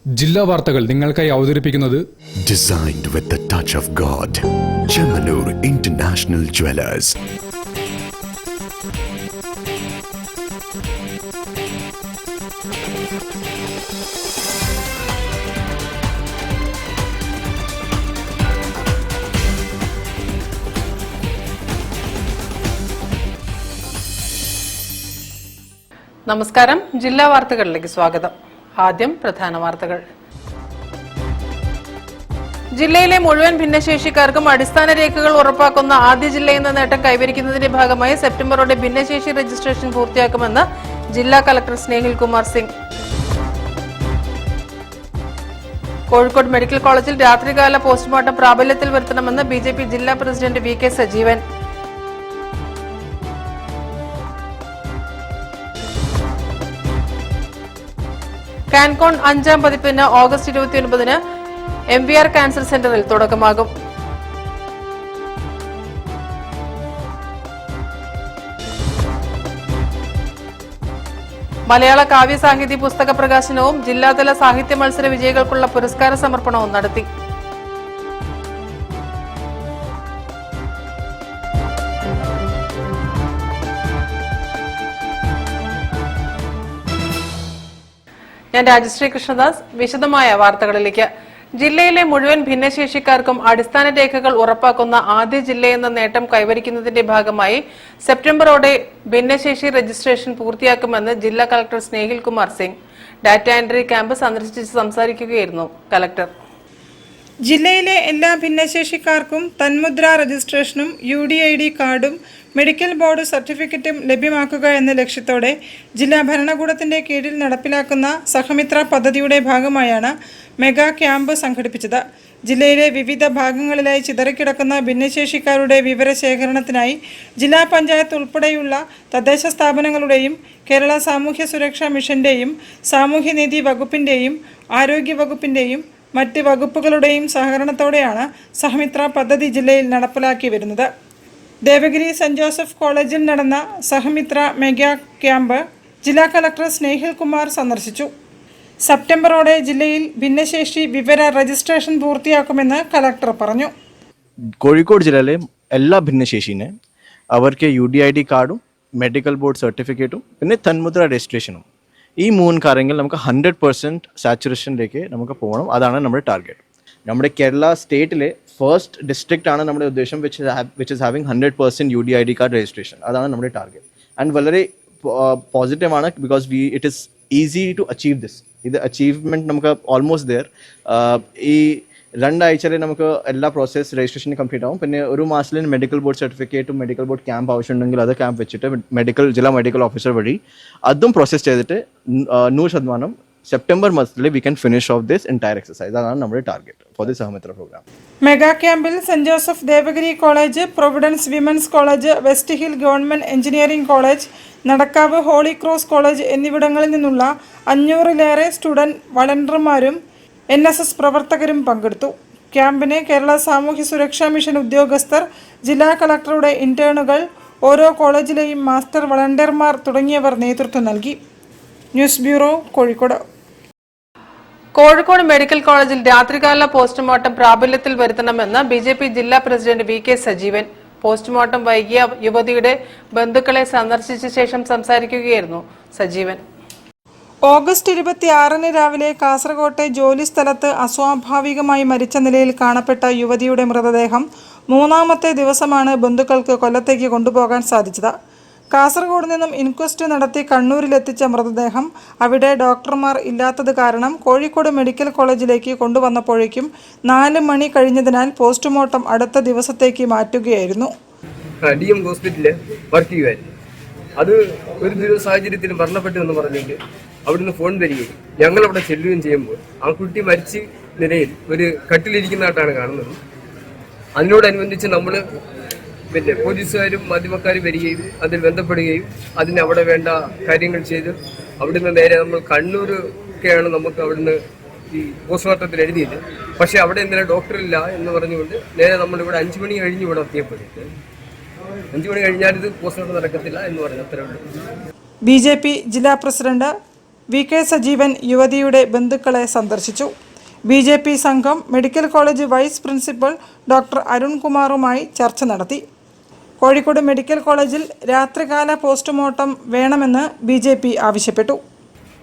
ജില്ലാ വാർത്തകൾ നിങ്ങൾക്കായി അവതരിപ്പിക്കുന്നത് Designed with the touch of God. Chemanur International Jewelers. നമസ്കാരം. ജില്ലാ വാർത്തകളിലേക്ക് സ്വാഗതം. ആദ്യം പ്രധാന വാർത്തകൾ. ജില്ലയിലെ മുഴുവൻ ഭിന്നശേഷിക്കാർക്കും അടിസ്ഥാന രേഖകൾ ഉറപ്പാക്കുന്ന ആദ്യ ജില്ലയെന്ന നേട്ടം കൈവരിക്കുന്നതിന്റെ ഭാഗമായി സെപ്റ്റംബറോടെ ഭിന്നശേഷി രജിസ്ട്രേഷൻ പൂർത്തിയാക്കുമെന്ന് ജില്ലാ കളക്ടർ സ്നേഹിൽ കുമാർ സിംഗ്. കോഴിക്കോട് മെഡിക്കൽ കോളേജിൽ രാത്രികാല പോസ്റ്റ്മോർട്ടം പ്രാബല്യത്തിൽ വരുത്തണമെന്ന് ബിജെപി ജില്ലാ പ്രസിഡന്റ് വി കെ സജീവൻ. കാൻകോൺ 5ാം പതിപ്പിന് ഓഗസ്റ്റ് 29-ന് MVR ക്യാൻസർ സെന്ററിൽ തുടക്കമാകും. മലയാള കാവ്യ സാഹിത്യ പുസ്തക പ്രകാശനവും ജില്ലാതല സാഹിത്യ മത്സര വിജയികൾക്കുള്ള പുരസ്കാര സമർപ്പണവും നടത്തി. ഞാൻ രാജശ്രീ കൃഷ്ണദാസ്. വിശദമായ വാർത്തകളിലേക്ക്. ജില്ലയിലെ മുഴുവൻ ഭിന്നശേഷിക്കാർക്കും അടിസ്ഥാന രേഖകൾ ഉറപ്പാക്കുന്ന ആദ്യ ജില്ലയെന്ന നേട്ടം കൈവരിക്കുന്നതിന്റെ ഭാഗമായി സെപ്റ്റംബറോടെ ഭിന്നശേഷി രജിസ്ട്രേഷൻ പൂർത്തിയാക്കുമെന്ന് ജില്ലാ collector Snehil Kumar Singh. Data entry camp സന്ദർശിച്ച് സംസാരിക്കുകയായിരുന്നു കളക്ടർ. ജില്ലയിലെ എല്ലാ ഭിന്നശേഷിക്കാർക്കും തന്മുദ്ര രജിസ്ട്രേഷനും UDID കാർഡും മെഡിക്കൽ ബോർഡ് സർട്ടിഫിക്കറ്റും ലഭ്യമാക്കുക എന്ന ലക്ഷ്യത്തോടെ ജില്ലാ ഭരണകൂടത്തിന്റെ കീഴിൽ നടപ്പിലാക്കുന്ന സഹമിത്ര പദ്ധതിയുടെ ഭാഗമായാണ് മെഗാ ക്യാമ്പ് സംഘടിപ്പിച്ചത്. ജില്ലയിലെ വിവിധ ഭാഗങ്ങളിലായി ചിതറിക്കിടക്കുന്ന ഭിന്നശേഷിക്കാരുടെ വിവരശേഖരണത്തിനായി ജില്ലാ പഞ്ചായത്ത് ഉൾപ്പെടെയുള്ള തദ്ദേശ സ്ഥാപനങ്ങളുടെയും കേരള സാമൂഹ്യ സുരക്ഷാ മിഷന്റെയും സാമൂഹ്യനീതി വകുപ്പിന്റെയും ആരോഗ്യ വകുപ്പിന്റെയും മറ്റ് വകുപ്പുകളുടെയും സഹകരണത്തോടെയാണ് സഹമിത്ര പദ്ധതി ജില്ലയിൽ നടപ്പിലാക്കി വരുന്നത്. ദേവഗിരി സെന്റ് ജോസഫ് കോളേജിൽ നടന്ന സഹമിത്ര മെഗാ ക്യാമ്പ് ജില്ലാ കളക്ടർ സ്നേഹിൽ കുമാർ സന്ദർശിച്ചു. സെപ്റ്റംബറോടെ ജില്ലയിൽ ഭിന്നശേഷി വിവര രജിസ്ട്രേഷൻ പൂർത്തിയാക്കുമെന്ന് കളക്ടർ പറഞ്ഞു. കോഴിക്കോട് ജില്ലയിലെ എല്ലാ ഭിന്നശേഷിനെ അവർക്ക് UDID കാർഡും മെഡിക്കൽ ബോർഡ് സർട്ടിഫിക്കറ്റും പിന്നെ തന്മുദ്ര രജിസ്ട്രേഷനും ഈ 3 കാര്യങ്ങൾ നമുക്ക് 100% സാച്ചുറേഷനിലേക്ക് നമുക്ക് പോകണം. അതാണ് നമ്മുടെ ടാർഗറ്റ്. നമ്മുടെ കേരള സ്റ്റേറ്റിലെ ഫസ്റ്റ് ഡിസ്ട്രിക്റ്റ് ആണ് നമ്മുടെ ഉദ്ദേശം which is having 100% UDID card registration. അതാണ് നമ്മുടെ ടാർഗറ്റ്. ആൻഡ് വളരെ പോസിറ്റീവാണ് because it is easy to achieve this. ഇത് അച്ചീവ്മെൻറ്റ് നമുക്ക് ഓൾമോസ്റ്റ് ദെയർ. ഈ 2 ആഴ്ചയിൽ നമുക്ക് എല്ലാ പ്രോസസ്സ് രജിസ്ട്രേഷൻ കംപ്ലീറ്റ് ആവും. പിന്നെ ഒരു മാസത്തിൽ മെഡിക്കൽ ബോർഡ് സർട്ടിഫിക്കറ്റും മെഡിക്കൽ ബോർഡ് ക്യാമ്പ് ആവശ്യമുണ്ടെങ്കിൽ അത് ക്യാമ്പ് വെച്ചിട്ട് ജില്ലാ മെഡിക്കൽ ഓഫീസർ വഴി അതും പ്രോസസ്സ് ചെയ്തിട്ട് 100% സെപ്റ്റംബർ മന്തിൽ we can finish of this entire exercise. അതാണ് നമ്മുടെ target for the Sahamitra programme. Mega ക്യാമ്പിൽ saint Joseph Devagiri college, providence women's college, West Hill government engineering college, Nadakkavu Holy Cross college എന്നിവിടങ്ങളിൽ നിന്നുള്ള 500-ലേറെ സ്റ്റുഡന്റ് വളണ്ടിയർമാരും NSS പ്രവർത്തകരും പങ്കെടുത്തു. ക്യാമ്പിന് കേരള സാമൂഹ്യ സുരക്ഷാ മിഷൻ ഉദ്യോഗസ്ഥർ, ജില്ലാ കളക്ടറുടെ ഇന്റേണുകൾ, ഓരോ കോളേജിലെയും മാസ്റ്റർ വളണ്ടിയർമാർ തുടങ്ങിയവർ നേതൃത്വം നൽകി. News bureau, Kozhikode. Kozhikode medical കോളേജിൽ രാത്രികാല പോസ്റ്റ്മോർട്ടം പ്രാബല്യത്തിൽ വരുത്തണമെന്ന് BJP ജില്ലാ president V K Sajeevan. Postmortem വൈകിയ യുവതിയുടെ ബന്ധുക്കളെ സന്ദർശിച്ച ശേഷം സംസാരിക്കുകയായിരുന്നു സജീവൻ. ഓഗസ്റ്റ് 26-ന് രാവിലെ കാസർകോട്ടെ ജോലി സ്ഥലത്ത് അസ്വാഭാവികമായി മരിച്ച നിലയിൽ കാണപ്പെട്ട യുവതിയുടെ മൃതദേഹം 3ാമത്തെ ദിവസമാണ് ബന്ധുക്കൾക്ക് കൊല്ലത്തേക്ക് കൊണ്ടുപോകാൻ സാധിച്ചത്. കാസർഗോഡ് നിന്നും ഇൻക്വസ്റ്റ് നടത്തി കണ്ണൂരിലെത്തിച്ച മൃതദേഹം അവിടെ ഡോക്ടർമാർ ഇല്ലാത്തത് കാരണം കോഴിക്കോട് മെഡിക്കൽ കോളേജിലേക്ക് കൊണ്ടുവന്നപ്പോഴേക്കും 4 മണി കഴിഞ്ഞതിനാൽ പോസ്റ്റ്മോർട്ടം അടുത്ത ദിവസത്തേക്ക് മാറ്റുകയായിരുന്നു. DM ഹോസ്പിറ്റലിൽ വർക്ക് ചെയ്യുമായിരുന്നു. അത് ഒരു സാഹചര്യത്തിൽ മരണപ്പെട്ടു എന്ന് പറഞ്ഞിട്ട് അവിടുന്ന് ഫോൺ വരികയും ഞങ്ങളവിടെ ചെല്ലുകയും ചെയ്യുമ്പോൾ ആ കുട്ടി മരിച്ച നിലയിൽ ഒരു കട്ടിലിരിക്കുന്നതായിട്ടാണ് കാണുന്നത്. അതിനോടനുബന്ധിച്ച് നമ്മൾ പിന്നെ പോലീസുകാരും മാധ്യമക്കാരും വരികയും അതിൽ ബന്ധപ്പെടുകയും അതിന് അവിടെ വേണ്ട കാര്യങ്ങൾ ചെയ്ത് അവിടുന്ന് നേരെ നമ്മൾ കണ്ണൂരൊക്കെയാണ് നമുക്ക് അവിടുന്ന് ഈ പോസ്റ്റ്മോർട്ടത്തിൽ എഴുതിയത്. പക്ഷേ അവിടെ ഇന്നലെ ഡോക്ടറില്ല എന്ന് പറഞ്ഞുകൊണ്ട് നേരെ നമ്മളിവിടെ 5 മണി കഴിഞ്ഞ് ഇവിടെ എത്തിയപ്പോഴേക്ക് 5 മണി കഴിഞ്ഞാൽ ഇത് പോസ്റ്റ്മോർട്ടം നടക്കത്തില്ല എന്ന് പറഞ്ഞു. അത്രയുള്ളൂ. BJP ജില്ലാ പ്രസിഡന്റ് VK സജീവൻ യുവതിയുടെ ബന്ധുക്കളെ സന്ദർശിച്ചു. BJP സംഘം medical college vice principal doctor അരുൺകുമാറുമായി ചർച്ച നടത്തി. കോഴിക്കോട് മെഡിക്കൽ കോളേജിൽ രാത്രികാല പോസ്റ്റ്മോർട്ടം വേണമെന്ന് BJP ആവശ്യപ്പെട്ടു.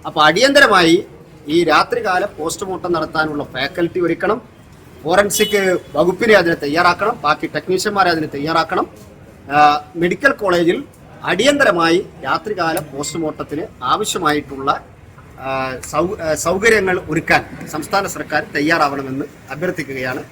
അപ്പോൾ അടിയന്തരമായി ഈ രാത്രികാല പോസ്റ്റ്മോർട്ടം നടത്താനുള്ള ഫാക്കൽറ്റി ഒരുക്കണം. ഫോറൻസിക് വകുപ്പിനെ അതിന് തയ്യാറാക്കണം. ബാക്കി ടെക്നീഷ്യന്മാരെ അതിന് തയ്യാറാക്കണം. മെഡിക്കൽ കോളേജിൽ അടിയന്തരമായി രാത്രികാല പോസ്റ്റ്മോർട്ടത്തിന് ആവശ്യമായിട്ടുള്ള സൗകര്യങ്ങൾ ഒരുക്കാൻ സംസ്ഥാന സർക്കാർ തയ്യാറാവണമെന്ന് അഭ്യർത്ഥിക്കുകയാണ്.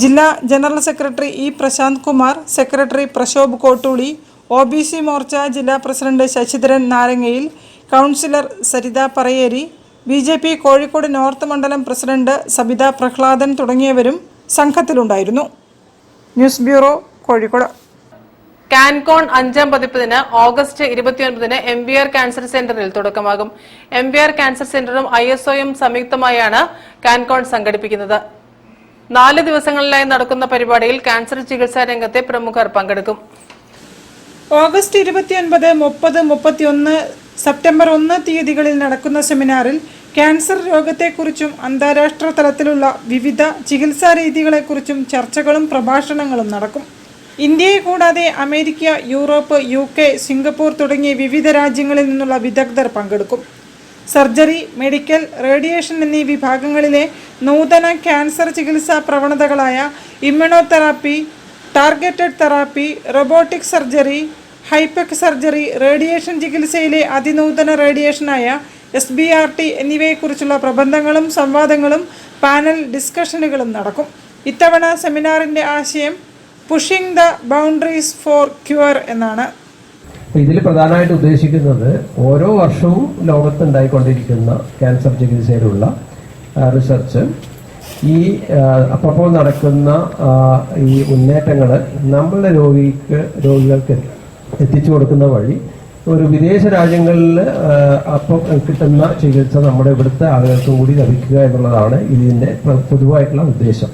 ജില്ലാ general secretary E. Prashanth Kumar, secretary Prashobh Kottooli, OBC Morcha ജില്ലാ president Sasidharan Narangayil, councillor Saritha Parayeri, BJP Kozhikode north മണ്ഡലം പ്രസിഡന്റ് സബിത പ്രഹ്ലാദൻ തുടങ്ങിയവരും സംഘത്തിലുണ്ടായിരുന്നു. News bureau, Kozhikode. കാൻകോൺ 5ാം പതിപ്പിന് ഓഗസ്റ്റ് 29-ന് MBR ക്യാൻസർ സെന്ററിൽ തുടക്കമാകും. MBR ക്യാൻസർ സെന്ററും ISOയും സംയുക്തമായാണ് കാൻകോൺ സംഘടിപ്പിക്കുന്നത്. 4 ദിവസങ്ങളിലായി നടക്കുന്ന പരിപാടിയിൽ ക്യാൻസർ ചികിത്സാ രംഗത്തെ പ്രമുഖർ പങ്കെടുക്കും. ഓഗസ്റ്റ് 29, 30, 31, സെപ്റ്റംബർ 1 തീയതികളിൽ നടക്കുന്ന സെമിനാറിൽ ക്യാൻസർ രോഗത്തെക്കുറിച്ചും അന്താരാഷ്ട്ര തലത്തിലുള്ള വിവിധ ചികിത്സാ രീതികളെക്കുറിച്ചും ചർച്ചകളും പ്രഭാഷണങ്ങളും നടക്കും. ഇന്ത്യയെ കൂടാതെ അമേരിക്ക, യൂറോപ്പ്, UK, സിംഗപ്പൂർ തുടങ്ങിയ വിവിധ രാജ്യങ്ങളിൽ നിന്നുള്ള വിദഗ്ധർ പങ്കെടുക്കും. സർജറി, മെഡിക്കൽ, റേഡിയേഷൻ എന്നീ വിഭാഗങ്ങളിലെ നൂതന ക്യാൻസർ ചികിത്സാ പ്രവണതകളായ immunotherapy, targeted therapy, robotic surgery, ഹൈപെക് സർജറി, റേഡിയേഷൻ ചികിത്സയിലെ അതിനൂതന റേഡിയേഷനായ SBRT എന്നിവയെക്കുറിച്ചുള്ള പ്രബന്ധങ്ങളും സംവാദങ്ങളും പാനൽ ഡിസ്കഷനുകളും നടക്കും. ഇത്തവണ സെമിനാറിൻ്റെ ആശയം pushing the boundaries for cure എന്നാണ്. ഇതിൽ പ്രധാനമായിട്ട് ഉദ്ദേശിക്കുന്നത് ഓരോ വർഷവും ലോകത്തുണ്ടായിക്കൊണ്ടിരിക്കുന്ന ക്യാൻസർ ചികിത്സയിലുള്ള റിസർച്ച്, ഈ അപ്പോൾ നടക്കുന്ന ഈ മുന്നേറ്റങ്ങൾ നമ്മളുടെ രോഗികൾക്ക് എത്തിച്ചു കൊടുക്കുന്ന വഴി ഒരു വിദേശ രാജ്യങ്ങളിൽ അപ്പം കിട്ടുന്ന ചികിത്സ നമ്മുടെ ഇവിടുത്തെ ആളുകൾക്കും കൂടി ലഭിക്കുക എന്നുള്ളതാണ് ഇതിൻ്റെ പൊതുവായിട്ടുള്ള ഉദ്ദേശം.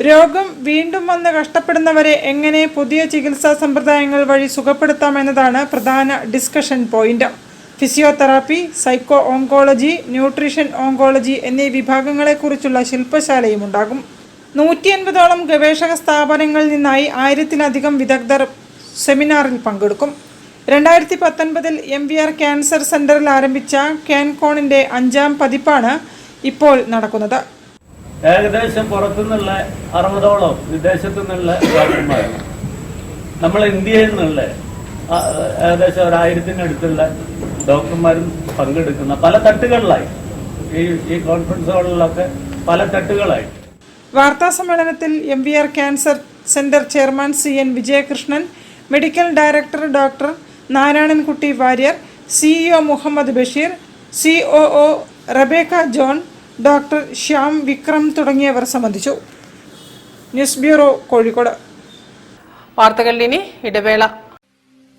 രോഗം വീണ്ടും വന്ന് കഷ്ടപ്പെടുന്നവരെ എങ്ങനെ പുതിയ ചികിത്സാ സമ്പ്രദായങ്ങൾ വഴി സുഖപ്പെടുത്താമെന്നതാണ് പ്രധാന discussion point. Physiotherapy, psycho oncology, nutrition oncology എന്നീ വിഭാഗങ്ങളെക്കുറിച്ചുള്ള ശില്പശാലയും ഉണ്ടാകും. 150ഓളം ഗവേഷക സ്ഥാപനങ്ങളിൽ നിന്നായി 1000-ലധികം വിദഗ്ധർ സെമിനാറിൽ പങ്കെടുക്കും. 2019 MBR ക്യാൻസർ സെന്ററിൽ ആരംഭിച്ച കാൻകോണിന്റെ 5ാം പതിപ്പാണ് ഇപ്പോൾ നടക്കുന്നത്. ഏകദേശം പുറത്തുനിന്നുള്ള 60ഓളം വിദേശത്തു നിന്നുള്ള ഡോക്ടർമാർ, നമ്മൾ ഇന്ത്യയിൽ നിന്നുള്ള ഏകദേശം 1000-അടുത്തുള്ള ഡോക്ടർമാരും പങ്കെടുക്കുന്ന പല തട്ടുകളിലായി, ഈ കോൺഫറൻസ് ഹാളിലൊക്കെ പല തട്ടുകളായി. വാർത്താ സമ്മേളനത്തിൽ MBR cancer centre chairman CN Vijayakrishnan, medical director doctor Narayanankutty Warrier, CEO Muhammad Basheer, COO Rebecca John, doctor Shyam Vikram തുടങ്ങിയവർ സംബന്ധിച്ചു. News bureau, Kozhikode. വാർത്തകളിൽ ഇനി ഇടവേള.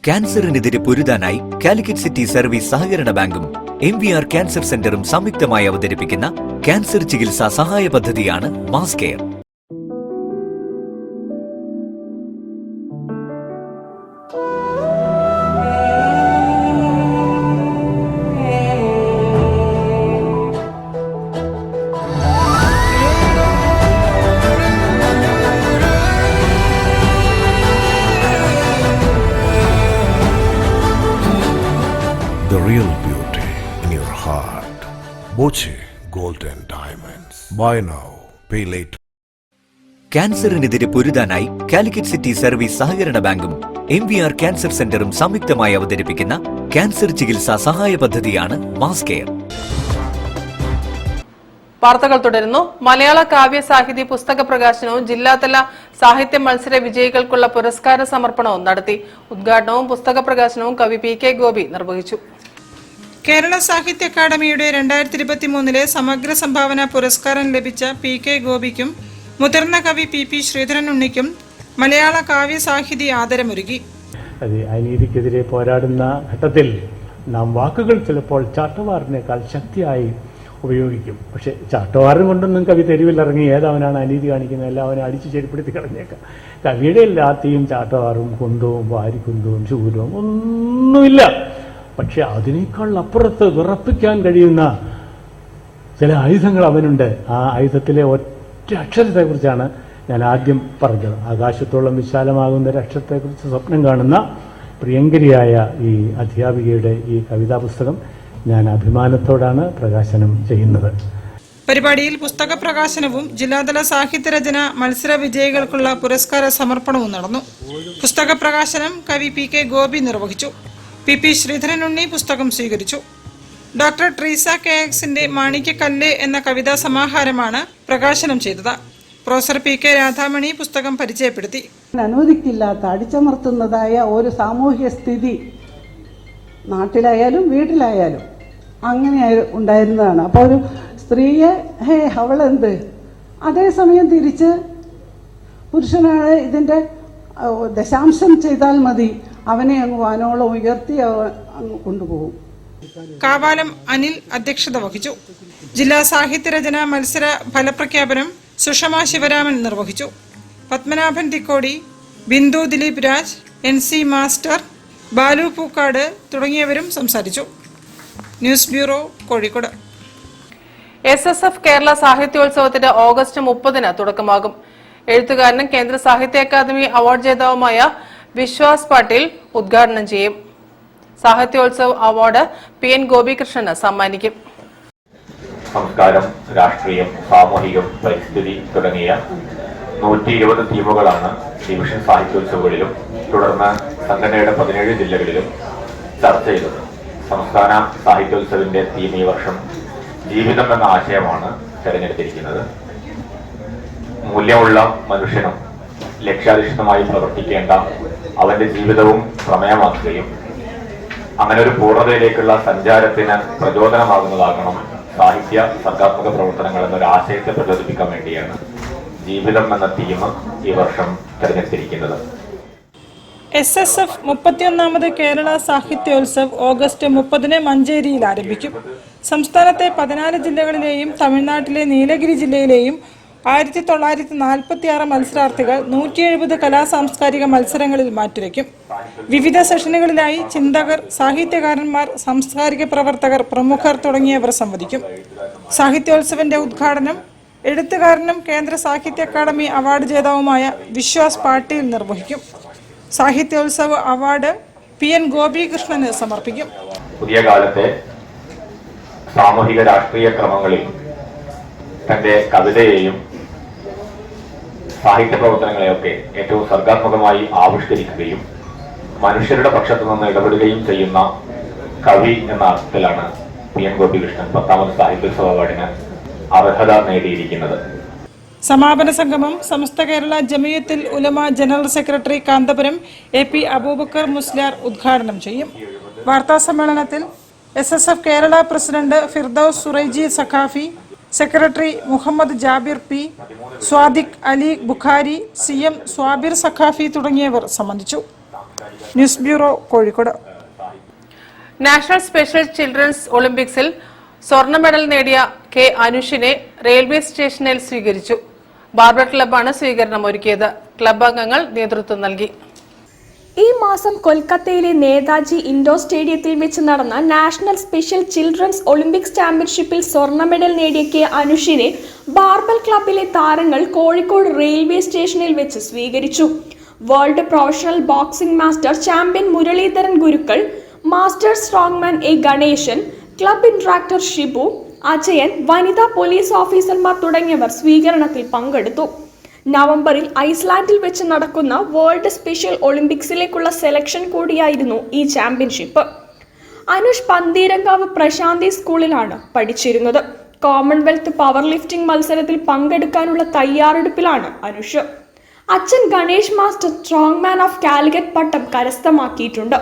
ക്യാൻസറിനെതിരെ പൊരുതാനായി കാലിക്കറ്റ് സിറ്റി സർവീസ് സഹകരണ ബാങ്കും MBR ക്യാൻസർ സെന്ററും സംയുക്തമായി അവതരിപ്പിക്കുന്ന ക്യാൻസർ ചികിത്സാ സഹായ പദ്ധതിയാണ് mass care. The real beauty in your heart. Boche Gold and Diamonds. Buy now, pay later. ക്യാൻസറിനെതിരെ പൊരുതാനായി കാലിക്കറ്റ് സിറ്റി സർവീസ് സഹകരണ ബാങ്കും MBR ക്യാൻസർ സെന്ററും സംയുക്തമായി അവതരിപ്പിക്കുന്ന ക്യാൻസർ ചികിത്സാ സഹായ പദ്ധതിയാണ് മാസ് കെയർ. വാർത്തകൾ തുടരുന്നു. മലയാള കാവ്യ സാഹിത്യ പുസ്തക പ്രകാശനവും ജില്ലാതല സാഹിത്യ മത്സര വിജയികൾക്കുള്ള പുരസ്കാര സമർപ്പണവും നടത്തി. ഉദ്ഘാടനവും പുസ്തക പ്രകാശനവും കവി PK ഗോപി നിർവഹിച്ചു. കേരള സാഹിത്യ അക്കാദമിയുടെ 2023 സമഗ്ര സംഭാവന പുരസ്കാരം ലഭിച്ച PK ഗോപിക്കും മുതിർന്ന കവി PP ശ്രീധരൻ ഉണ്ണിക്കും മലയാള കാവ്യ സാഹിതി ആദരമൊരുക്കി. അനീതിക്കെതിരെ പോരാടുന്ന ഘട്ടത്തിൽ നാം വാക്കുകൾ ചിലപ്പോൾ ചാട്ടവാറിനേക്കാൾ ശക്തിയായി ഉപയോഗിക്കും. പക്ഷെ ചാട്ടവാറും കൊണ്ടൊന്നും കവി തെരുവിലിറങ്ങി ഏതവനാണ് അനീതി കാണിക്കുന്നത് എല്ലാവനും അടിച്ചു ചെരുപ്പെടുത്തി കളഞ്ഞേക്കാം. കവിയുടെ എല്ലാത്തെയും ചാട്ടവാറും കുന്തവും വാരിക്കുന്തവും ശൂലവും ഒന്നുമില്ല. പക്ഷെ അതിനേക്കാൾ അപ്പുറത്ത് വിറപ്പിക്കാൻ കഴിയുന്ന ചില ആയുധങ്ങൾ അവനുണ്ട്. ആ ആയുധത്തിലെ ഒറ്റ അക്ഷരത്തെക്കുറിച്ചാണ് ഞാൻ ആദ്യം പറഞ്ഞത്. ആകാശത്തോളം വിശാലമാകുന്ന ഒരു അക്ഷരത്തെക്കുറിച്ച് സ്വപ്നം കാണുന്ന പ്രിയങ്കരിയായ ഈ അധ്യാപികയുടെ ഈ കവിതാ പുസ്തകം ഞാൻ അഭിമാനത്തോടാണ് പ്രകാശനം ചെയ്യുന്നത്. പരിപാടിയിൽ പുസ്തക പ്രകാശനവും ജില്ലാതല സാഹിത്യരചന മത്സര വിജയികൾക്കുള്ള പുരസ്കാര സമർപ്പണവും നടന്നു. പുസ്തക പ്രകാശനം കവി പി കെ ഗോപി നിർവഹിച്ചു. പി ശ്രീധരനുണ്ണി പുസ്തകം സ്വീകരിച്ചു. ഡോക്ടർ ട്രീസ KXന്റെ മാണിക്യക്കല്ല് എന്ന കവിതാ സമാഹാരമാണ് പ്രകാശനം ചെയ്തത്. പ്രൊഫസർ പി കെ രാധാമണി പുസ്തകം പരിചയപ്പെടുത്തി. അനുവദിക്കില്ലാത്ത അടിച്ചമർത്തുന്നതായ ഒരു സാമൂഹ്യ സ്ഥിതി നാട്ടിലായാലും വീട്ടിലായാലും അങ്ങനെ ഉണ്ടായിരുന്നതാണ്. അപ്പോൾ ഒരു സ്ത്രീയെ അവളെന്ത്, അതേസമയം തിരിച്ച് പുരുഷനാണ് ഇതിന്റെ ദശാംശം ചെയ്താൽ മതി, അവനെ അങ്ങ് വാനോളം ഉയർത്തി അങ്ങ് കൊണ്ടുപോകും. കാവാലം അനിൽ അധ്യക്ഷത വഹിച്ചു. ജില്ലാ സാഹിത്യരചന മത്സര ഫലപ്രഖ്യാപനം സുഷമ ശിവരാമൻ നിർവഹിച്ചു. പത്മനാഭൻ തിക്കോടി, ബിന്ദു ദിലീപ് രാജ്, NC മാസ്റ്റർ, ബാലു പൂക്കാട് തുടങ്ങിയവരും സംസാരിച്ചു. News bureau, Kozhikode. SSF Kerala സാഹിത്യോത്സവത്തിന് ഓഗസ്റ്റ് 30-ന് തുടക്കമാകും. എഴുത്തുകാരനും കേന്ദ്ര സാഹിത്യ അക്കാദമി അവാർഡ് ജേതാവുമായ വിശ്വാസ് പാട്ടീൽ ഉദ്ഘാടനം ചെയ്യും. സാഹിത്യോത്സവ് അവാർഡ് PN ഗോപികൃഷ്ണന് സമ്മാനിക്കും. സംസ്കാരം, രാഷ്ട്രീയം, സാമൂഹികം, പരിസ്ഥിതി തുടങ്ങിയ 120 തീമുകളാണ് ഡിവിഷൻ സാഹിത്യോത്സവങ്ങളിലും തുടർന്ന് സംഘടനയുടെ 17 ജില്ലകളിലും ചർച്ച ചെയ്തത്. സംസ്ഥാന സാഹിത്യോത്സവിന്റെ തീം ഈ വർഷം ജീവിതം എന്ന ആശയമാണ് തെരഞ്ഞെടുത്തിരിക്കുന്നത്. മൂല്യമുള്ള മനുഷ്യനും ലക്ഷ്യാധിഷ്ഠിതമായി പ്രവർത്തിക്കേണ്ട അവന്റെ ജീവിതവും പ്രമേയമാക്കുകയും അങ്ങനെ ഒരു പൂർണ്ണതയിലേക്കുള്ള സഞ്ചാരത്തിന് പ്രചോദനമാകുന്നതാകണം സാഹിത്യ സർഗാത്മക പ്രവർത്തനങ്ങൾ എന്നൊരു ആശയത്തെ പ്രചോദിപ്പിക്കാൻ വേണ്ടിയാണ് ജീവിതം എന്ന തീം ഈ വർഷം തെരഞ്ഞെടുത്തിരിക്കുന്നത്. SSF 31ാമത് കേരള സാഹിത്യോത്സവ് ഓഗസ്റ്റ് 30-ന് മഞ്ചേരിയിൽ ആരംഭിക്കും. സംസ്ഥാനത്തെ 14 ജില്ലകളിലെയും തമിഴ്നാട്ടിലെ നീലഗിരി ജില്ലയിലെയും 1946 മത്സരാർത്ഥികൾ 170 കലാസാംസ്കാരിക മത്സരങ്ങളിൽ മാറ്റുരയ്ക്കും. വിവിധ സെഷനുകളിലായി ചിന്തകർ, സാഹിത്യകാരന്മാർ, സാംസ്കാരിക പ്രവർത്തകർ, പ്രമുഖർ തുടങ്ങിയവർ സംവദിക്കും. സാഹിത്യോത്സവിന്റെ ഉദ്ഘാടനം എഴുത്തുകാരനും കേന്ദ്ര സാഹിത്യ അക്കാദമി അവാർഡ് ജേതാവുമായ വിശ്വാസ് പാട്ടീൽ നിർവഹിക്കും. സാഹിത്യോത്സവ് അവാർഡ് PN ഗോപികൃഷ്ണന് സമർപ്പിക്കും. പുതിയ കാലത്തെ സാമൂഹിക രാഷ്ട്രീയ ക്രമങ്ങളിൽ തന്റെ കവിതയെയും സാഹിത്യ പ്രവർത്തനങ്ങളെയൊക്കെ ഏറ്റവും സർഗാത്മകമായി ആവിഷ്കരിക്കുകയും മനുഷ്യരുടെ പക്ഷത്തു നിന്ന് ഇടപെടുകയും ചെയ്യുന്ന കവി എന്ന അർത്ഥത്തിലാണ് PN ഗോപികൃഷ്ണൻ 10ാമത് സാഹിത്യോത്സവ അവാർഡിന് അർഹത നേടിയിരിക്കുന്നത്. സമാപന സംഗമം Samastha Kerala Jamiyyathul Ulama general secretary Kanthapuram AP Aboobacker Musliyar ഉദ്ഘാടനം ചെയ്യും. വാർത്താ സമ്മേളനത്തിൽ SSF Kerala president Firdous Suraiji Saqafi, secretary Muhammad Jabir P, Swadiq Ali Bukhari, CM Swabir Saqafi തുടങ്ങിയവർ സംബന്ധിച്ചു. News bureau, Kozhikode. National special children's ഒളിമ്പിക്സിൽ സ്വർണ്ണ മെഡൽ നേടിയ K അനുഷിനെ റെയിൽവേ സ്റ്റേഷനിൽ സ്വീകരിച്ചു. ബാർബർ ക്ലബ്ബാണ് സ്വീകരണം ഒരുക്കിയത്. ക്ലബ്ബ് അംഗങ്ങൾ നേതൃത്വം നൽകി. ഈ മാസം കൊൽക്കത്തയിലെ നേതാജി ഇൻഡോർ സ്റ്റേഡിയത്തിൽ വെച്ച് നടന്ന നാഷണൽ സ്പെഷ്യൽ ചിൽഡ്രൻസ് ഒളിമ്പിക്സ് ചാമ്പ്യൻഷിപ്പിൽ സ്വർണ്ണ മെഡൽ നേടിയ K അനുഷിനെ ബാർബർ ക്ലബ്ബിലെ താരങ്ങൾ കോഴിക്കോട് റെയിൽവേ സ്റ്റേഷനിൽ വെച്ച് സ്വീകരിച്ചു. World professional boxing master champion Muraleedharan Gurukkal, master strongman A Ganesan, club instructor Shibu, Ajayan, വനിതാ പോലീസ് ഓഫീസർമാർ തുടങ്ങിയവർ സ്വീകരണത്തിൽ പങ്കെടുത്തു. നവംബറിൽ ഐസ്ലാൻഡിൽ വെച്ച് നടക്കുന്ന വേൾഡ് സ്പെഷ്യൽ ഒളിമ്പിക്സിലേക്കുള്ള സെലക്ഷൻ കൂടിയായിരുന്നു ഈ ചാമ്പ്യൻഷിപ്പ്. അനുഷ് പന്തീരങ്കാവ് പ്രശാന്തി സ്കൂളിലാണ് പഠിച്ചിരുന്നത്. കോമൺവെൽത്ത് പവർ ലിഫ്റ്റിംഗ് മത്സരത്തിൽ പങ്കെടുക്കാനുള്ള തയ്യാറെടുപ്പിലാണ് അനുഷ്. അച്ഛൻ Ganesh master strongman of Calicut പട്ടം കരസ്ഥമാക്കിയിട്ടുണ്ട്.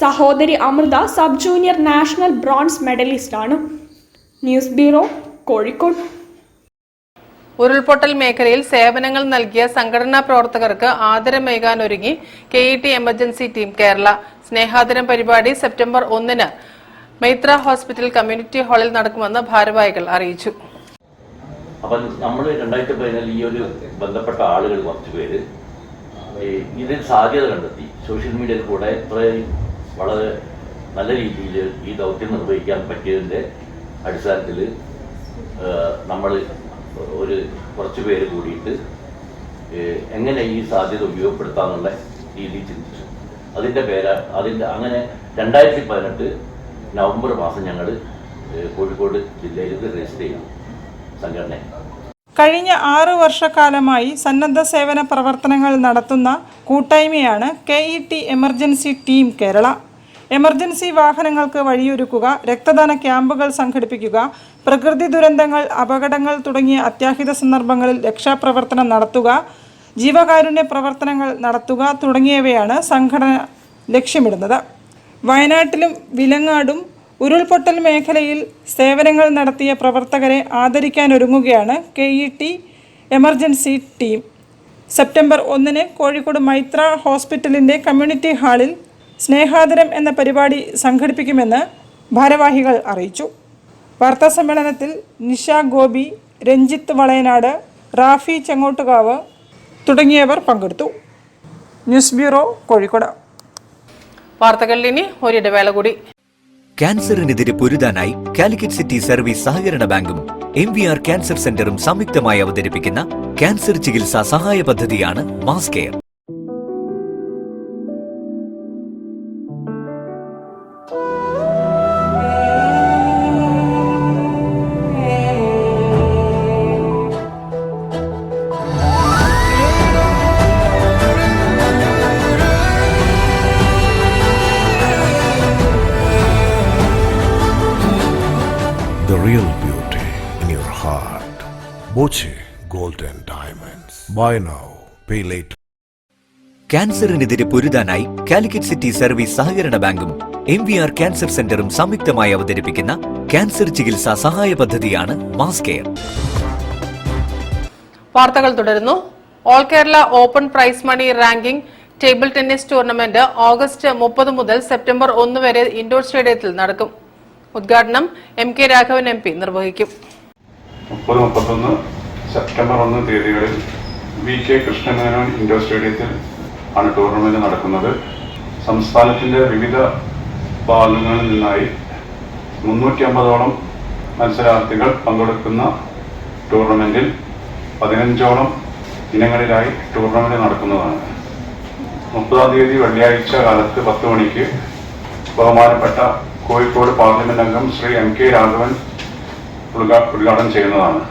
സഹോദരി Amritha sub junior national bronze മെഡലിസ്റ്റാണ്. News bureau, Kozhikode. ഉരുൾപൊട്ടൽ മേഖലയിൽ സേവനങ്ങൾ നൽകിയ സംഘടനാ പ്രവർത്തകർക്ക് ആദരമേകാനൊരുങ്ങി KET എമർജൻസി ടീം കേരള. സ്നേഹാദരം പരിപാടി സെപ്റ്റംബർ 1-ന് മൈത്ര ഹോസ്പിറ്റൽ കമ്മ്യൂണിറ്റി ഹാളിൽ നടക്കുമെന്ന് ഭാരവാഹികൾ അറിയിച്ചു. അപ്പം നമ്മൾ 2014 ഈ ഒരു ബന്ധപ്പെട്ട ആളുകൾ കുറച്ച് പേര് ഇതിൽ സാധ്യത കണ്ടെത്തി സോഷ്യൽ മീഡിയയിൽ കൂടെ വളരെ നല്ല രീതിയിൽ ഈ ദൗത്യം നിർവഹിക്കാൻ പറ്റിയതിൻ്റെ അടിസ്ഥാനത്തിൽ നമ്മൾ കുറച്ച് പേര് കൂടിയിട്ട് എങ്ങനെ ഈ സാധ്യത ഉപയോഗപ്പെടുത്താമെന്നുള്ള രീതി ചിന്തിച്ചു. അങ്ങനെ 2018 നവംബർ മാസം ഞങ്ങൾ കോഴിക്കോട് ജില്ലയിൽ രജിസ്റ്റർ ചെയ്തു സംഘടന. കഴിഞ്ഞ 6 വർഷക്കാലമായി സന്നദ്ധ സേവന പ്രവർത്തനങ്ങൾ നടത്തുന്ന കൂട്ടായ്മയാണ് KET emergency team Kerala. Emergency വാഹനങ്ങൾക്ക് വഴിയൊരുക്കുക, രക്തദാന ക്യാമ്പുകൾ സംഘടിപ്പിക്കുക, പ്രകൃതി ദുരന്തങ്ങൾ, അപകടങ്ങൾ തുടങ്ങിയ അത്യാഹിത സന്ദർഭങ്ങളിൽ രക്ഷാപ്രവർത്തനം നടത്തുക, ജീവകാരുണ്യ പ്രവർത്തനങ്ങൾ നടത്തുക തുടങ്ങിയവയാണ് സംഘടന ലക്ഷ്യമിടുന്നത്. വയനാട്ടിലും വിലങ്ങാടും ഉരുൾപൊട്ടൽ മേഖലയിൽ സേവനങ്ങൾ നടത്തിയ പ്രവർത്തകരെ ആദരിക്കാനൊരുങ്ങുകയാണ് KET emergency team. September 1 Kozhikode Maitra ഹോസ്പിറ്റലിൻ്റെ കമ്മ്യൂണിറ്റി ഹാളിൽ സ്നേഹാദരം എന്ന പരിപാടി സംഘടിപ്പിക്കുമെന്ന് ഭാരവാഹികൾ അറിയിച്ചു. വാർത്താസമ്മേളനത്തിൽ നിഷ ഗോപി, രഞ്ജിത്ത് വളയനാട്, റാഫി ചെങ്ങോട്ടുകാവ് തുടങ്ങിയവർ പങ്കെടുത്തു. News bureau, Kozhikode. വാർത്തകളിൽ ഇനി ഒരിടവേള കൂടി. ക്യാൻസറിനെതിരെ പൊരുതാനായി കാലിക്കറ്റ് സിറ്റി സർവീസ് സഹകരണ ബാങ്കും MVR ക്യാൻസർ സെന്ററും സംയുക്തമായി അവതരിപ്പിക്കുന്ന ക്യാൻസർ ചികിത്സാ സഹായ പദ്ധതിയാണ് mass care. The real beauty in your heart. Boche Gold and Diamonds. Buy now, pay later. ക്യാൻസറിനെതിരെ പൊരുതാനായി കാലിക്കറ്റ് സിറ്റി സർവീസ് സഹകരണ ബാങ്കും MVR ക്യാൻസർ സെന്ററും സംയുക്തമായി അവതരിപ്പിക്കുന്ന ക്യാൻസർ ചികിത്സാ സഹായ പദ്ധതിയാണ് മാസ് കെയർ. വാർത്തകൾ തുടരുന്നു. All Kerala open prize money ranking table tennis tournament August 30 മുതൽ സെപ്റ്റംബർ 1 വരെ ഇൻഡോർ സ്റ്റേഡിയത്തിൽ നടക്കും. ഉദ്ഘാടനം MK രാഘവൻ MP നിർവഹിക്കും. 30-31 സെപ്റ്റംബർ 1 തീയതികളിൽ VK കൃഷ്ണമേനോൻ ഇൻഡോർ സ്റ്റേഡിയത്തിൽ ആണ് ടൂർണമെന്റ് നടക്കുന്നത്. സംസ്ഥാനത്തിന്റെ വിവിധ ഭാഗങ്ങളിൽ നിന്നായി 350ഓളം മത്സരാർത്ഥികൾ പങ്കെടുക്കുന്ന ടൂർണമെന്റിൽ 15ഓളം ഇനങ്ങളിലായി ടൂർണമെന്റ് നടക്കുന്നതാണ്. 30-ാം തീയതി വെള്ളിയാഴ്ച കാലത്ത് 10 മണിക്ക് ബഹുമാനപ്പെട്ട കോഴിക്കോട് പാർലമെന്റ് അംഗം ശ്രീ MK രാഘവൻ ഉദ്ഘാടനം ചെയ്യുന്നതാണ്.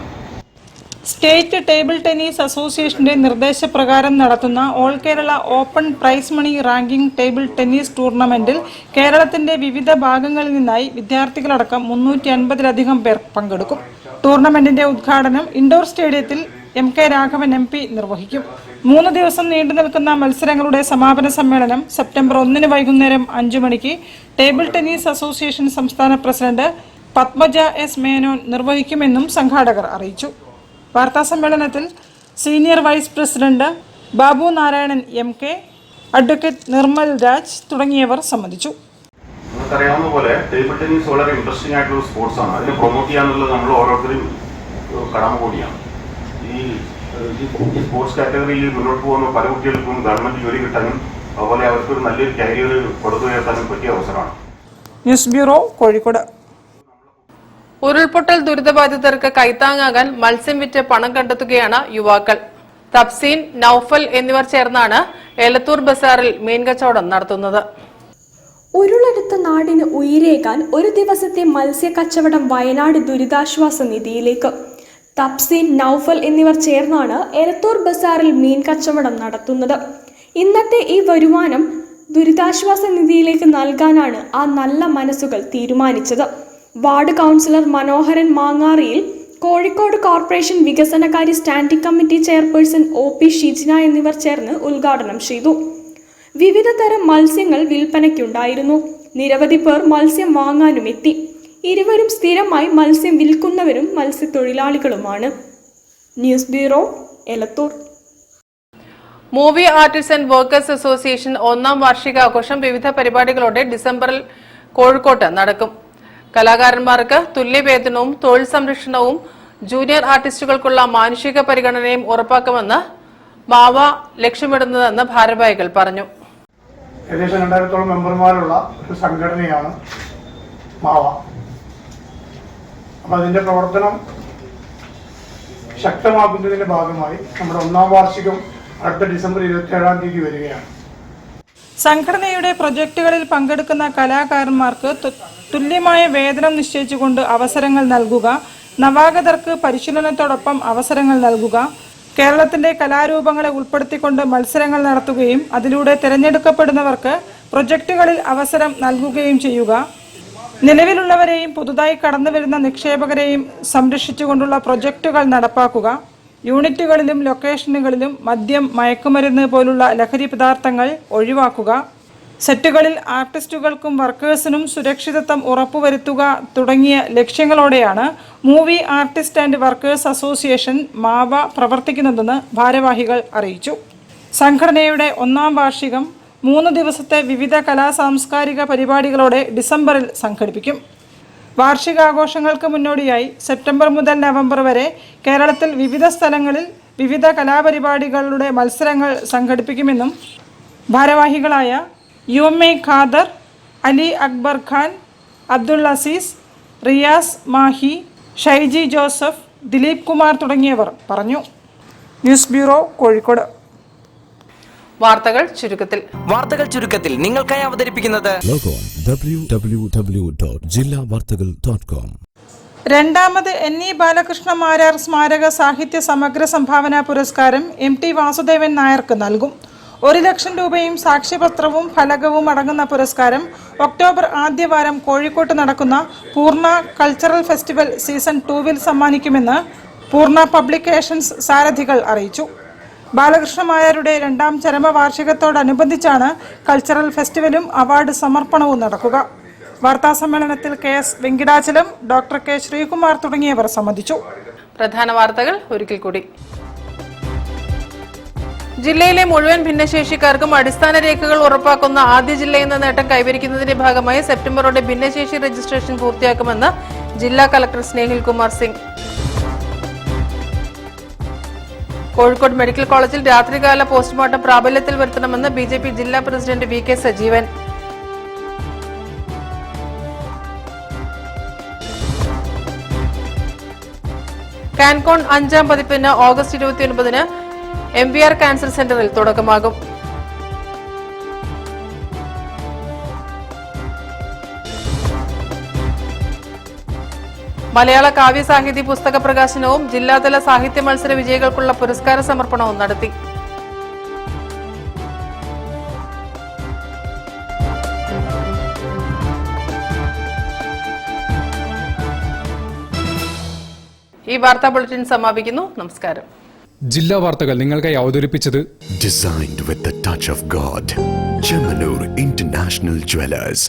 സ്റ്റേറ്റ് ടേബിൾ ടെന്നീസ് അസോസിയേഷന്റെ നിർദ്ദേശപ്രകാരം നടത്തുന്ന all Kerala open prize money ranking table tennis ടൂർണമെന്റിൽ കേരളത്തിന്റെ വിവിധ ഭാഗങ്ങളിൽ നിന്നായി വിദ്യാർത്ഥികളടക്കം 350-ലധികം പേർ പങ്കെടുക്കും. ടൂർണമെന്റിന്റെ ഉദ്ഘാടനം ഇൻഡോർ സ്റ്റേഡിയത്തിൽ MK രാഘവൻ MP നിർവഹിക്കും. 3 ദിവസം നീണ്ടു നിൽക്കുന്ന മത്സരങ്ങളുടെ സമാപന സമ്മേളനം സെപ്റ്റംബർ 1 വൈകുന്നേരം 5 മണിക്ക് ടേബിൾ ടെന്നീസ് അസോസിയേഷൻ സംസ്ഥാന പ്രസിഡന്റ് പത്മജ S മേനോൻ നിർവഹിക്കുമെന്നും സംഘാടകർ അറിയിച്ചു. വാർത്താസമ്മേളനത്തിൽ senior vice president Babu Narayanan MK, advocate Nirmal Raj തുടങ്ങിയവർ സംബന്ധിച്ചു. നമുക്കറിയാവുന്ന പോലെ ടേബിൾ ടെന്നീസ് വളരെ ഇൻട്രസ്റ്റിംഗ് ആയിട്ടുള്ള സ്പോർട്സ് ആണ്. അതിനെ പ്രൊമോട്ട് ചെയ്യാന്നുള്ളത് നമ്മൾ ഓരോരുത്തരും കടമ കൂടിയാണ്. ഈ സ്പോർട്സ് കാറ്റഗറിയിൽ മുന്നോട്ട് പോകുന്ന പല കുട്ടികൾക്കും ഗവൺമെന്റ് ജോലി കിട്ടാനും അതുപോലെ അവർക്കൊരു നല്ലൊരു കരിയർ കൊടുത്തുയർത്താനും പറ്റിയ അവസരമാണ്. News bureau, Kozhikode. ഉരുൾപൊട്ടൽ ദുരിതബാധിതർക്ക് കൈത്താങ്ങാകാൻ മത്സ്യം വിറ്റ് പണം കണ്ടെത്തുകയാണ് യുവാക്കൾ. തഫ്സീൻ, നൌഫൽ എന്നിവർ ചേർന്നാണ് എലത്തൂർ ബസാറിൽ മീൻ കച്ചവടം നടത്തുന്നത്. ഉരുളെടുത്ത നാടിന് ഉയിരേകാൻ ഒരു ദിവസത്തെ മത്സ്യ കച്ചവടം വയനാട് ദുരിതാശ്വാസ നിധിയിലേക്ക്. തഫ്സീൻ, നൌഫൽ എന്നിവർ ചേർന്നാണ് എലത്തൂർ ബസാറിൽ മീൻ കച്ചവടം നടത്തുന്നത്. ഇന്നത്തെ ഈ വരുമാനം ദുരിതാശ്വാസ നിധിയിലേക്ക് നൽകാനാണ് ആ നല്ല മനസ്സുകൾ തീരുമാനിച്ചത്. വാർഡ് കൗൺസിലർ മനോഹരൻ മാങ്ങാറിയിൽ, കോഴിക്കോട് കോർപ്പറേഷൻ വികസനകാര്യ standing committee chairperson OP Shijina എന്നിവർ ചേർന്ന് ഉദ്ഘാടനം ചെയ്തു. വിവിധ തരം മത്സ്യങ്ങൾ വിൽപ്പനയ്ക്കുണ്ടായിരുന്നു. നിരവധി പേർ മത്സ്യം വാങ്ങാനും എത്തി. ഇരുവരും സ്ഥിരമായി മത്സ്യം വിൽക്കുന്നവരും മത്സ്യത്തൊഴിലാളികളുമാണ്. News bureau, Elathur. Movie artist and workers association 1ാം വാർഷികാഘോഷം വിവിധ പരിപാടികളോടെ ഡിസംബറിൽ കോഴിക്കോട്ട് നടക്കും. കലാകാരന്മാർക്ക് തുല്യവേതനവും തൊഴിൽ സംരക്ഷണവും ജൂനിയർ ആർട്ടിസ്റ്റുകൾക്കുള്ള മാനുഷിക പരിഗണനയും ഉറപ്പാക്കുമെന്ന് മാവ ലക്ഷ്യമിടുന്നതെന്ന് ഭാരവാഹികൾ പറഞ്ഞു. ഏകദേശം 2000-ഓളം മെമ്പർമാരുള്ള ഒരു സംഘടനയാണ് മാവ. അപ്പം അതിൻ്റെ പ്രവർത്തനം ശക്തമാക്കുന്നതിൻ്റെ ഭാഗമായി നമ്മുടെ 1ാം വാർഷികം അടുത്ത ഡിസംബർ 27-ാം തീയതി വരികയാണ്. സംഘടനയുടെ പ്രൊജക്ടുകളിൽ പങ്കെടുക്കുന്ന കലാകാരന്മാർക്ക് തുല്യമായ വേതനം നിശ്ചയിച്ചുകൊണ്ട് അവസരങ്ങൾ നൽകുക, നവാഗതർക്ക് പരിശീലനത്തോടൊപ്പം അവസരങ്ങൾ നൽകുക, കേരളത്തിന്റെ കലാരൂപങ്ങളെ ഉൾപ്പെടുത്തിക്കൊണ്ട് മത്സരങ്ങൾ നടത്തുകയും അതിലൂടെ തിരഞ്ഞെടുക്കപ്പെടുന്നവർക്ക് പ്രൊജക്ടുകളിൽ അവസരം നൽകുകയും ചെയ്യുക, നിലവിലുള്ളവരെയും പുതുതായി കടന്നുവരുന്ന നിക്ഷേപകരെയും സംരക്ഷിച്ചുകൊണ്ടുള്ള പ്രൊജക്ടുകൾ നടപ്പാക്കുക, യൂണിറ്റുകളിലും ലൊക്കേഷനുകളിലും മദ്യം, മയക്കുമരുന്ന് പോലുള്ള ലഹരി പദാർത്ഥങ്ങൾ ഒഴിവാക്കുക, സെറ്റുകളിൽ ആർട്ടിസ്റ്റുകൾക്കും വർക്കേഴ്സിനും സുരക്ഷിതത്വം ഉറപ്പുവരുത്തുക തുടങ്ങിയ ലക്ഷ്യങ്ങളോടെയാണ് movie artist and workers association മാവ പ്രവർത്തിക്കുന്നതെന്ന് ഭാരവാഹികൾ അറിയിച്ചു. സംഘടനയുടെ 1ാം വാർഷികം 3 ദിവസത്തെ വിവിധ സാംസ്കാരിക പരിപാടികളോടെ ഡിസംബറിൽ സംഘടിപ്പിക്കും. വാർഷികാഘോഷങ്ങൾക്ക് മുന്നോടിയായി സെപ്റ്റംബർ മുതൽ നവംബർ വരെ കേരളത്തിൽ വിവിധ സ്ഥലങ്ങളിൽ വിവിധ കലാപരിപാടികളുടെ മത്സരങ്ങൾ സംഘടിപ്പിക്കുമെന്നും ഭാരവാഹികളായ UMA ഖാദർ, അലി അക്ബർ ഖാൻ, അബ്ദുൾ അസീസ്, റിയാസ് മാഹി, ഷൈജി ജോസഫ്, ദിലീപ് കുമാർ തുടങ്ങിയവർ പറഞ്ഞു. News bureau, Kozhikode. വാർത്തകൾ ചുരുക്കത്തിൽ നിങ്ങൾക്കായി അവതരിപ്പിക്കുന്നത് www.jillavartagal.com. 2ാമത് NE ബാലകൃഷ്ണ മാരാർ സ്മാരക സാഹിത്യ സമഗ്ര സംഭാവന പുരസ്കാരം MT വാസുദേവൻ നായർക്ക് നൽകും. 1 ലക്ഷം രൂപയും സാക്ഷ്യപത്രവും ഫലകവും അടങ്ങുന്ന പുരസ്കാരം ഒക്ടോബർ ആദ്യവാരം കോഴിക്കോട്ട് നടക്കുന്ന പൂർണ്ണ കൾച്ചറൽ ഫെസ്റ്റിവൽ സീസൺ 2-വിൽ സമ്മാനിക്കുമെന്ന് പൂർണ്ണ പബ്ലിക്കേഷൻസ് സാരഥികൾ അറിയിച്ചു. ബാലകൃഷ്ണ മാരാരുടെ 2ാം ചരമവാർഷികത്തോടനുബന്ധിച്ചാണ് കൾച്ചറൽ ഫെസ്റ്റിവലും അവാർഡ് സമർപ്പണവും നടക്കുക. വാർത്താസമ്മേളനത്തിൽ KS Venkitachalam, doctor K Sreekumar തുടങ്ങിയവർ സംബന്ധിച്ചു. പ്രധാന വാർത്തകൾ ഒരിക്കൽ കൂടി. ജില്ലയിലെ മുഴുവൻ ഭിന്നശേഷിക്കാർക്കും അടിസ്ഥാന രേഖകൾ ഉറപ്പാക്കുന്ന ആദ്യ ജില്ലയെന്ന നേട്ടം കൈവരിക്കുന്നതിന്റെ ഭാഗമായി സെപ്റ്റംബറോടെ ഭിന്നശേഷി രജിസ്ട്രേഷൻ പൂർത്തിയാക്കുമെന്ന് ജില്ലാ കളക്ടർ സ്നേഹിൽ കുമാർ സിംഗ്. കോഴിക്കോട് മെഡിക്കൽ കോളേജിൽ രാത്രികാല പോസ്റ്റ്മോർട്ടം പ്രാബല്യത്തിൽ വരുത്തണമെന്ന് BJP ജില്ലാ പ്രസിഡന്റ് VK സജീവൻ. കാൻകോൺ 5ാം പതിപ്പിന് ഓഗസ്റ്റ് 29-ന് MVR ക്യാൻസർ സെന്ററിൽ തുടക്കമാകും. മലയാള കാവ്യ സാഹിത്യ പുസ്തക പ്രകാശനവും ജില്ലാതല സാഹിത്യ മത്സര വിജയികൾക്കുള്ള പുരസ്കാര സമർപ്പണവും നടത്തി. ഈ വാർത്താ ബുള്ളറ്റിൻ സമാപിക്കുന്നു. നമസ്കാരം. ജില്ലാ വാർത്തകൾ നിങ്ങൾക്കായി അവതരിപ്പിച്ചത് Designed with the touch of God. Chemanur International Jewelers.